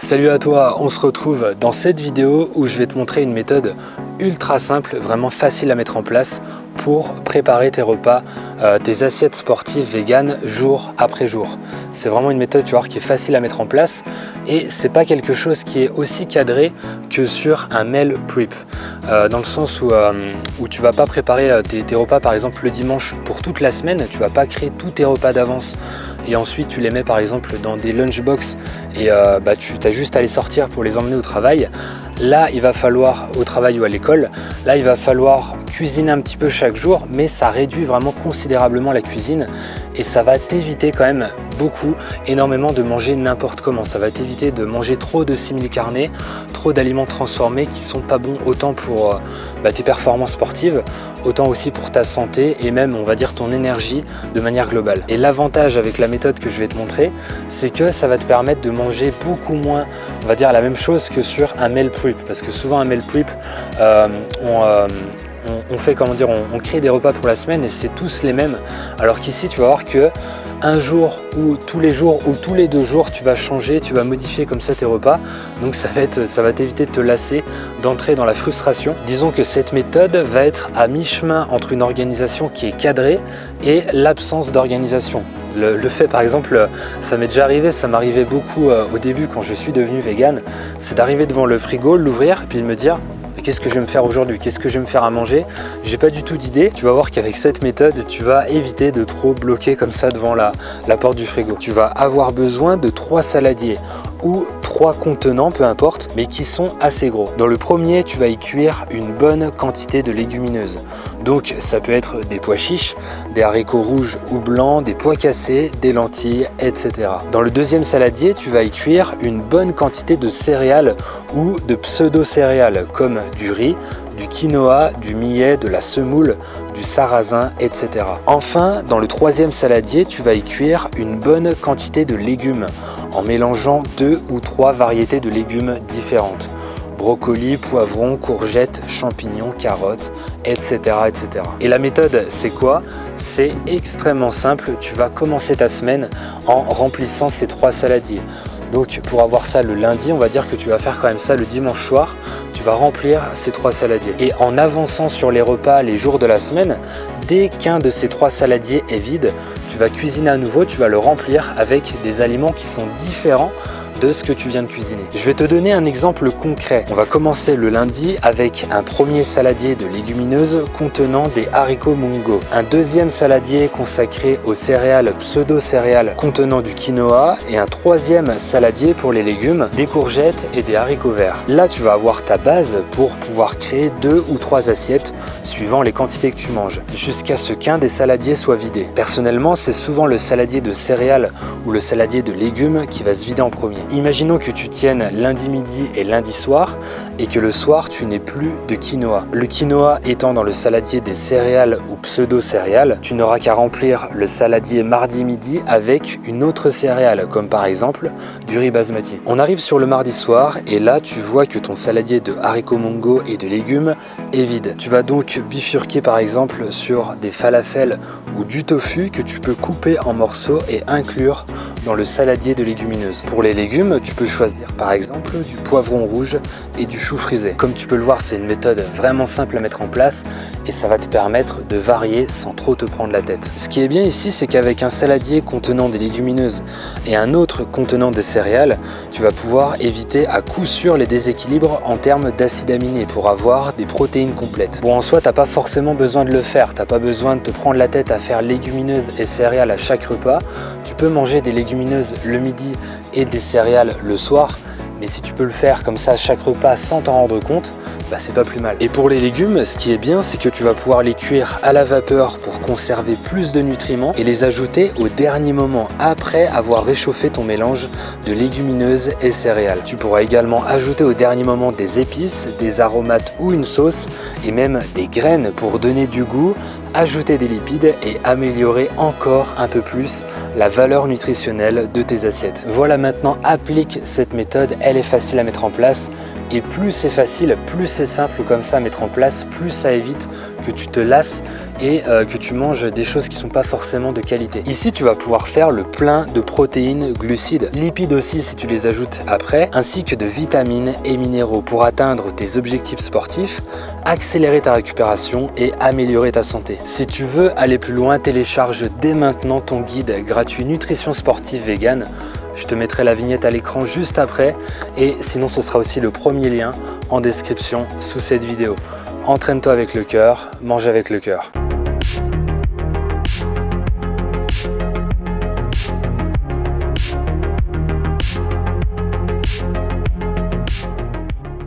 Salut à toi, on se retrouve dans cette vidéo où je vais te montrer une méthode ultra simple, vraiment facile à mettre en place pour préparer tes repas, tes assiettes sportives véganes jour après jour. C'est vraiment une méthode, tu vois, qui est facile à mettre en place et c'est pas quelque chose qui est aussi cadré que sur un meal prep, dans le sens où tu vas pas préparer tes repas par exemple le dimanche pour toute la semaine, tu vas pas créer tous tes repas d'avance et ensuite tu les mets par exemple dans des lunchbox et tu as juste à les sortir pour les emmener au travail. Là, il va falloir, au travail ou à l'école, là il va falloir cuisiner un petit peu chaque jour, mais ça réduit vraiment considérablement la cuisine et ça va t'éviter quand même énormément de manger n'importe comment. Ça va t'éviter de manger trop de simili-carné, trop d'aliments transformés qui sont pas bons autant pour tes performances sportives, autant aussi pour ta santé et même on va dire ton énergie de manière globale. Et l'avantage avec la méthode que je vais te montrer, c'est que ça va te permettre de manger beaucoup moins, on va dire la même chose que sur un meal prep, parce que souvent un meal prep, on fait, comment dire, on crée des repas pour la semaine et c'est tous les mêmes, alors qu'ici tu vas voir que un jour ou tous les jours ou tous les 2 jours tu vas changer, tu vas modifier comme ça tes repas, donc ça va t'éviter de te lasser, d'entrer dans la frustration. Disons que cette méthode va être à mi-chemin entre une organisation qui est cadrée et l'absence d'organisation. Le fait par exemple, ça m'est déjà arrivé, ça m'arrivait beaucoup au début quand je suis devenu vegan, c'est d'arriver devant le frigo, l'ouvrir et puis de me dire qu'est-ce que je vais me faire aujourd'hui? Qu'est-ce que je vais me faire à manger? J'ai pas du tout d'idée. Tu vas voir qu'avec cette méthode, tu vas éviter de trop bloquer comme ça devant la porte du frigo. Tu vas avoir besoin de 3 saladiers ou 3 contenants, peu importe, mais qui sont assez gros. Dans le premier, tu vas y cuire une bonne quantité de légumineuses. Donc ça peut être des pois chiches, des haricots rouges ou blancs, des pois cassés, des lentilles, etc. Dans le deuxième saladier, tu vas y cuire une bonne quantité de céréales ou de pseudo-céréales comme du riz, du quinoa, du millet, de la semoule, du sarrasin, etc. Enfin, dans le troisième saladier, tu vas y cuire une bonne quantité de légumes en mélangeant 2 ou 3 variétés de légumes différentes. Brocoli, poivrons, courgettes, champignons, carottes, etc., etc. Et la méthode, c'est quoi? C'est extrêmement simple. Tu vas commencer ta semaine en remplissant ces 3 saladiers. Donc pour avoir ça le lundi, on va dire que tu vas faire quand même ça le dimanche soir. Tu vas remplir ces 3 saladiers. Et en avançant sur les repas les jours de la semaine, dès qu'un de ces 3 saladiers est vide, tu vas cuisiner à nouveau, tu vas le remplir avec des aliments qui sont différents de ce que tu viens de cuisiner. Je vais te donner un exemple concret. On va commencer le lundi avec un premier saladier de légumineuses contenant des haricots mungo, un deuxième saladier consacré aux céréales pseudo-céréales contenant du quinoa et un troisième saladier pour les légumes, des courgettes et des haricots verts. Là, tu vas avoir ta base pour pouvoir créer 2 ou 3 assiettes suivant les quantités que tu manges, jusqu'à ce qu'un des saladiers soit vidé. Personnellement, c'est souvent le saladier de céréales ou le saladier de légumes qui va se vider en premier. Imaginons que tu tiennes lundi midi et lundi soir et que le soir tu n'aies plus de quinoa. Le quinoa étant dans le saladier des céréales ou pseudo-céréales, tu n'auras qu'à remplir le saladier mardi midi avec une autre céréale, comme par exemple du riz basmati. On arrive sur le mardi soir et là tu vois que ton saladier de haricots mungo et de légumes est vide. Tu vas donc bifurquer par exemple sur des falafels ou du tofu que tu peux couper en morceaux et inclure dans le saladier de légumineuses. Pour les légumes, tu peux choisir par exemple du poivron rouge et du chou frisé. Comme tu peux le voir, c'est une méthode vraiment simple à mettre en place et ça va te permettre de varier sans trop te prendre la tête. Ce qui est bien ici, c'est qu'avec un saladier contenant des légumineuses et un autre contenant des céréales, tu vas pouvoir éviter à coup sûr les déséquilibres en termes d'acides aminés pour avoir des protéines complètes. Bon, en soi, t'as pas forcément besoin de le faire, t'as pas besoin de te prendre la tête à faire légumineuses et céréales à chaque repas. Tu peux manger des légumineuses le midi et des céréales le soir, mais si tu peux le faire comme ça à chaque repas sans t'en rendre compte, c'est pas plus mal. Et pour les légumes, ce qui est bien, c'est que tu vas pouvoir les cuire à la vapeur pour conserver plus de nutriments et les ajouter au dernier moment après avoir réchauffé ton mélange de légumineuses et céréales. Tu pourras également ajouter au dernier moment des épices, des aromates ou une sauce et même des graines pour donner du goût, ajouter des lipides et améliorer encore un peu plus la valeur nutritionnelle de tes assiettes. Voilà, maintenant applique cette méthode, elle est facile à mettre en place. Et plus c'est facile, plus c'est simple comme ça à mettre en place, plus ça évite que tu te lasses et que tu manges des choses qui ne sont pas forcément de qualité. Ici, tu vas pouvoir faire le plein de protéines, glucides, lipides aussi si tu les ajoutes après, ainsi que de vitamines et minéraux pour atteindre tes objectifs sportifs, accélérer ta récupération et améliorer ta santé. Si tu veux aller plus loin, télécharge dès maintenant ton guide gratuit Nutrition Sportive Vegan. Je te mettrai la vignette à l'écran juste après et sinon ce sera aussi le premier lien en description sous cette vidéo. Entraîne-toi avec le cœur, mange avec le cœur.